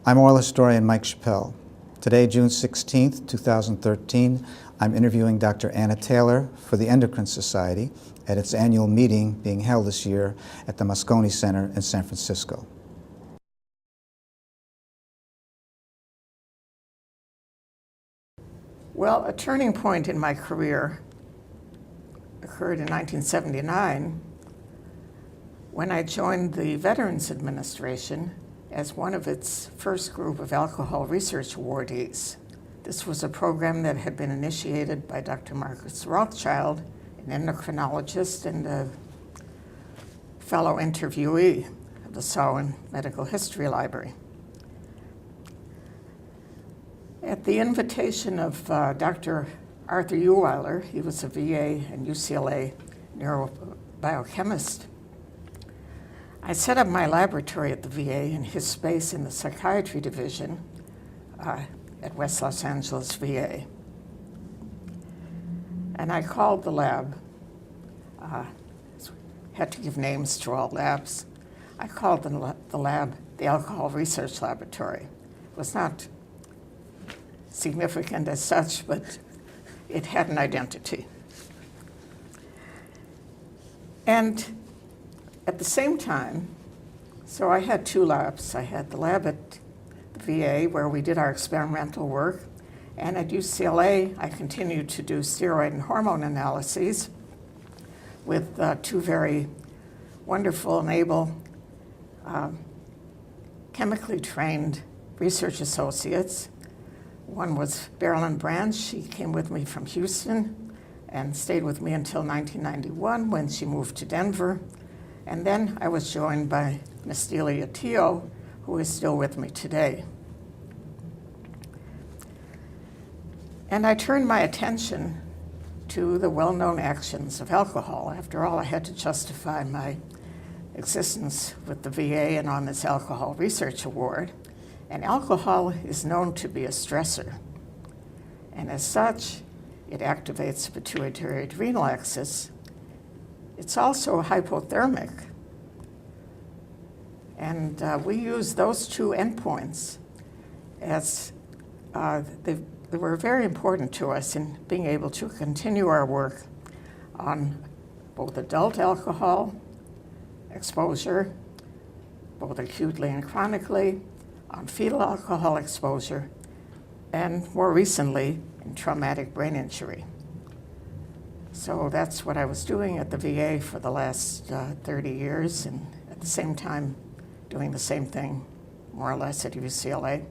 I'm oral historian Mike Chappell. Today, June 16th, 2013, I'm interviewing Dr. Anna Taylor for the Endocrine Society at its annual meeting being held this year at the Moscone Center in San Francisco. Well, a turning point in my career occurred in 1979 when I joined the Veterans Administration as one of its first group of alcohol research awardees. This was a program that had been initiated by Dr. Marcus Rothschild, an endocrinologist and a fellow interviewee of the Samhain Medical History Library. At the invitation of Dr. Arthur Uweiler, he was a VA and UCLA neurobiochemist, I set up my laboratory at the VA in his space in the psychiatry division at West Los Angeles VA. And I called the lab, had to give names to all labs. I called the lab the Alcohol Research Laboratory. It was not significant as such, but it had an identity. And at the same time, so I had two labs. I had the lab at the VA where we did our experimental work, and at UCLA I continued to do steroid and hormone analyses with two very wonderful and able chemically trained research associates. One was Marilyn Branch. She came with me from Houston and stayed with me until 1991 when she moved to Denver. And then I was joined by Ms. Delia Teo, who is still with me today. And I turned my attention to the well-known actions of alcohol. After all, I had to justify my existence with the VA and on this Alcohol Research Award. And alcohol is known to be a stressor. And as such, it activates the pituitary adrenal axis. It's also hypothermic. And we use those two endpoints as they were very important to us in being able to continue our work on both adult alcohol exposure, both acutely and chronically, on fetal alcohol exposure, and more recently, in traumatic brain injury. So that's what I was doing at the VA for the last 30 years, and at the same time doing the same thing, more or less, at UCLA.